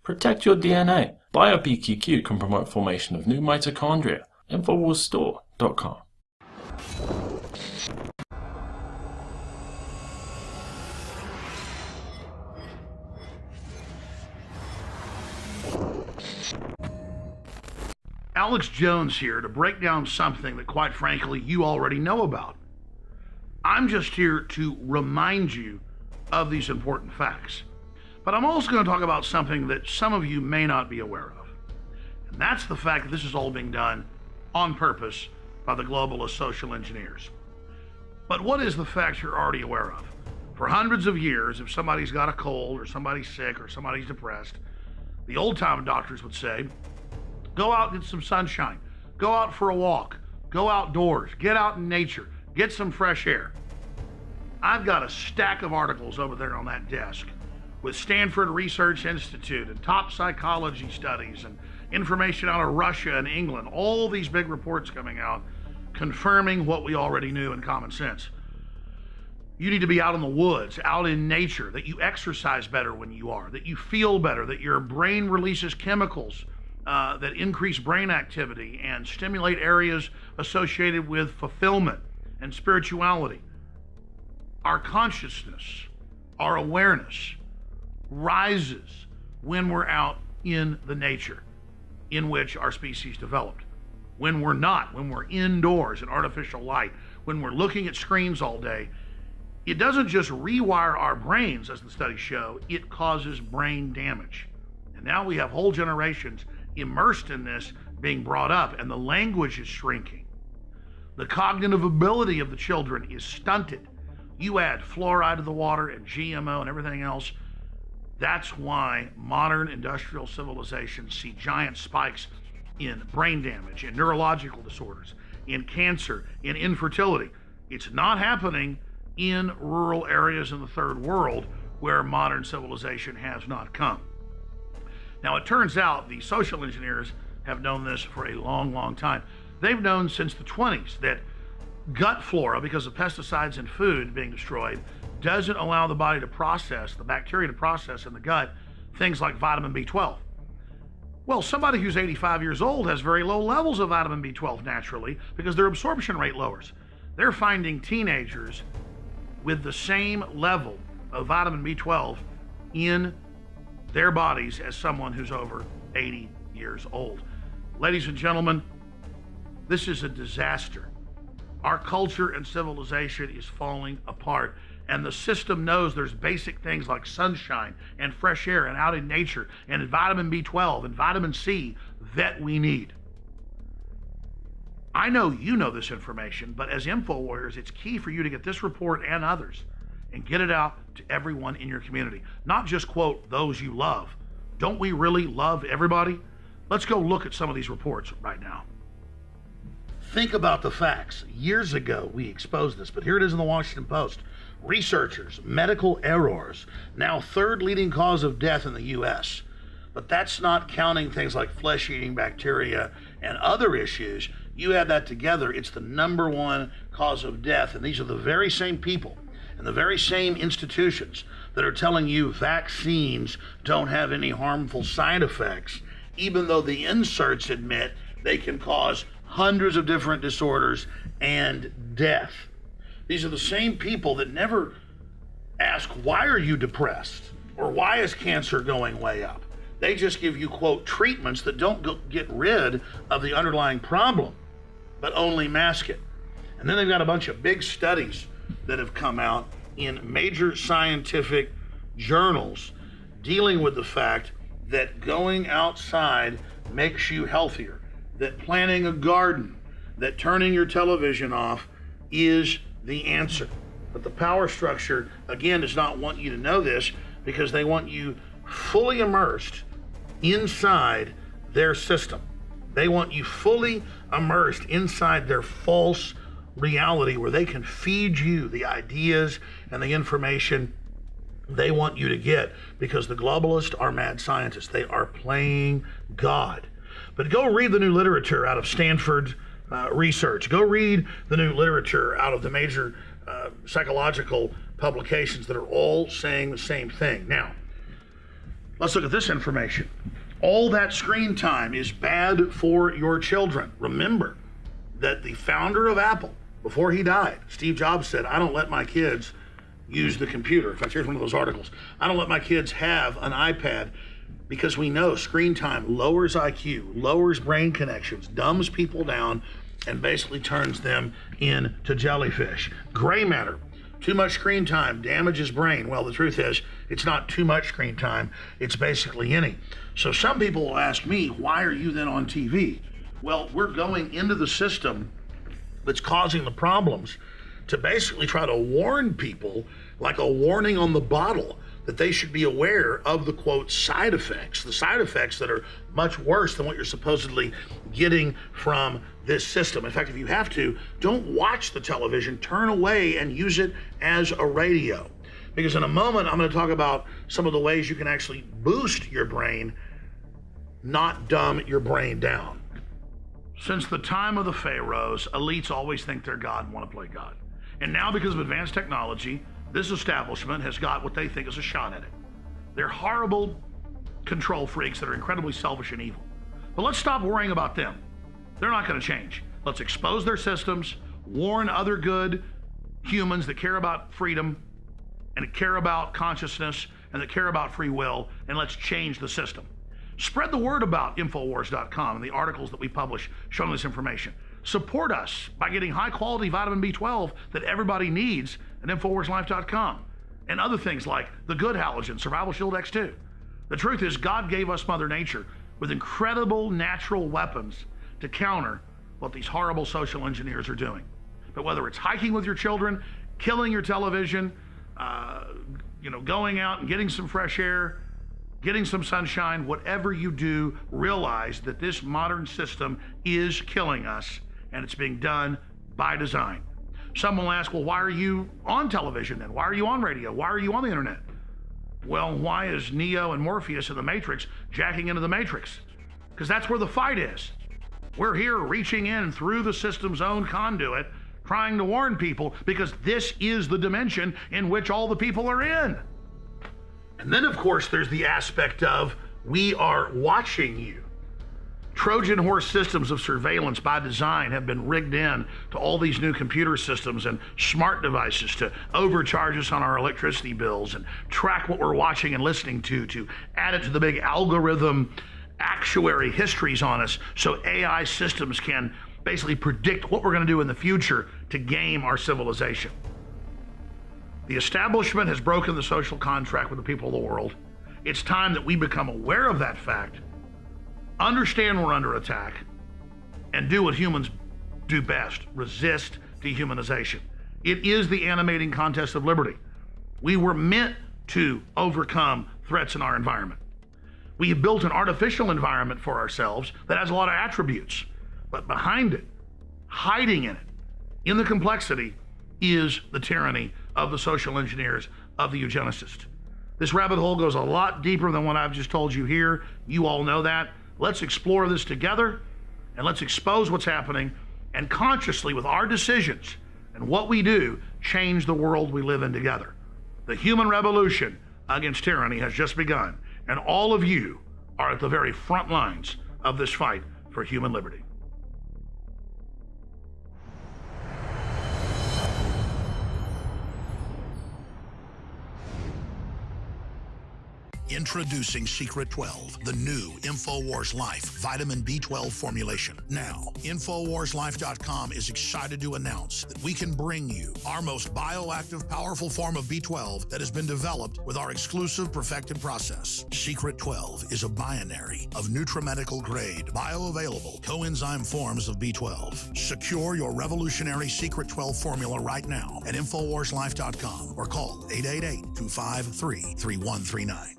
Protect your DNA. BioPQQ can promote formation of new mitochondria. Infowarsstore.com. Alex Jones here to break down something that, quite frankly, you already know about. I'm just here to remind you of these important facts. But I'm also going to talk about something that some of you may not be aware of. And that's the fact that this is all being done on purpose by the globalist social engineers. But what is the fact you're already aware of? For hundreds of years, if somebody's got a cold or somebody's sick or somebody's depressed, the old-time doctors would say, go out and get some sunshine, go out for a walk, go outdoors, get out in nature, get some fresh air. I've got a stack of articles over there on that desk with Stanford Research Institute and top psychology studies and information out of Russia and England, all these big reports coming out confirming what we already knew in common sense. You need to be out in the woods, out in nature, that you exercise better when you are, that you feel better, that your brain releases chemicals that increase brain activity and stimulate areas associated with fulfillment and spirituality. Our consciousness, our awareness rises when we're out in the nature in which our species developed. When we're not, when we're indoors in artificial light, when we're looking at screens all day, it doesn't just rewire our brains, as the studies show, it causes brain damage. And now we have whole generations immersed in this being brought up, and the language is shrinking. The cognitive ability of the children is stunted. You add fluoride to the water and GMO and everything else. That's why modern industrial civilizations see giant spikes in brain damage, in neurological disorders, in cancer, in infertility. It's not happening in rural areas in the third world where modern civilization has not come. Now, it turns out the social engineers have known this for a long, long time. They've known since the 20s that gut flora, because of pesticides in food being destroyed, doesn't allow the body to process, the bacteria to process in the gut, things like vitamin B12. Well, somebody who's 85 years old has very low levels of vitamin B12 naturally because their absorption rate lowers. They're finding teenagers with the same level of vitamin B12 in their bodies as someone who's over 80 years old. Ladies and gentlemen, this is a disaster. Our culture and civilization is falling apart, and the system knows there's basic things like sunshine and fresh air and out in nature and vitamin B12 and vitamin C that we need. I know you know this information, but as InfoWarriors, it's key for you to get this report and others and get it out to everyone in your community. Not just quote those you love. Don't we really love everybody? Let's go look at some of these reports right now. Think about the facts. Years ago, we exposed this, but here it is in the Washington Post. Researchers, medical errors, now third leading cause of death in the U.S. But that's not counting things like flesh-eating bacteria and other issues. You add that together, it's the number one cause of death. And these are the very same people and the very same institutions that are telling you vaccines don't have any harmful side effects, even though the inserts admit they can cause hundreds of different disorders and death. These are the same people that never ask, why are you depressed? Or why is cancer going way up? They just give you, quote, treatments that don't get rid of the underlying problem, but only mask it. And then they've got a bunch of big studies that have come out in major scientific journals dealing with the fact that going outside makes you healthier, that planting a garden, that turning your television off is the answer. But the power structure, again, does not want you to know this because they want you fully immersed inside their system. They want you fully immersed inside their false reality where they can feed you the ideas and the information they want you to get, because the globalists are mad scientists. They are playing God. But go read the new literature out of Stanford research. Go read the new literature out of the major psychological publications that are all saying the same thing. Now, Let's look at this information. All that screen time is bad for your children. Remember that the founder of Apple, before he died, Steve Jobs said, I don't let my kids use the computer. In fact, here's one of those articles. I don't let my kids have an iPad because we know screen time lowers IQ, lowers brain connections, dumbs people down, and basically turns them into jellyfish. Gray matter. Too much screen time damages brain. Well, the truth is, it's not too much screen time. It's basically any. So some people will ask me, why are you then on TV? Well, we're going into the system that's causing the problems to basically try to warn people, like a warning on the bottle, that they should be aware of the, quote, side effects, the side effects that are much worse than what you're supposedly getting from this system. In fact, if you have to, don't watch the television, turn away and use it as a radio. Because in a moment, I'm going to talk about some of the ways you can actually boost your brain, not dumb your brain down. Since the time of the pharaohs, elites always think they're God and want to play God. And now, because of advanced technology, this establishment has got what they think is a shot at it. They're horrible control freaks that are incredibly selfish and evil. But let's stop worrying about them. They're not going to change. Let's expose their systems, warn other good humans that care about freedom and that care about consciousness and that care about free will, and let's change the system. Spread the word about Infowars.com and the articles that we publish showing this information. Support us by getting high-quality vitamin B12 that everybody needs at InfowarsLife.com, and other things like the good halogen, Survival Shield X2. The truth is, God gave us Mother Nature with incredible natural weapons to counter what these horrible social engineers are doing. But whether it's hiking with your children, killing your television, going out and getting some fresh air, getting some sunshine, whatever you do, realize that this modern system is killing us, and it's being done by design. Some will ask, well, why are you on television then? Why are you on radio? Why are you on the internet? Well, why is Neo and Morpheus in the Matrix jacking into the Matrix? Because that's where the fight is. We're here reaching in through the system's own conduit, trying to warn people, because this is the dimension in which all the people are in. And then, of course, there's the aspect of we are watching you. Trojan horse systems of surveillance by design have been rigged in to all these new computer systems and smart devices to overcharge us on our electricity bills and track what we're watching and listening to add it to the big algorithm actuary histories on us, so AI systems can basically predict what we're going to do in the future to game our civilization. The establishment has broken the social contract with the people of the world. It's time that we become aware of that fact, understand we're under attack, and do what humans do best: resist dehumanization. It is the animating contest of liberty. We were meant to overcome threats in our environment. We have built an artificial environment for ourselves that has a lot of attributes, but behind it, hiding in it, in the complexity, is the tyranny of the social engineers, of the eugenicists. This rabbit hole goes a lot deeper than what I've just told you here. You all know that. Let's explore this together, and let's expose what's happening, and consciously, with our decisions and what we do, change the world we live in together. The human revolution against tyranny has just begun, and all of you are at the very front lines of this fight for human liberty. Introducing Secret 12, the new Infowars Life vitamin B12 formulation. Now, InfowarsLife.com is excited to announce that we can bring you our most bioactive, powerful form of B12 that has been developed with our exclusive perfected process. Secret 12 is a binary of nutramedical grade, bioavailable coenzyme forms of B12. Secure your revolutionary Secret 12 formula right now at InfowarsLife.com or call 888-253-3139.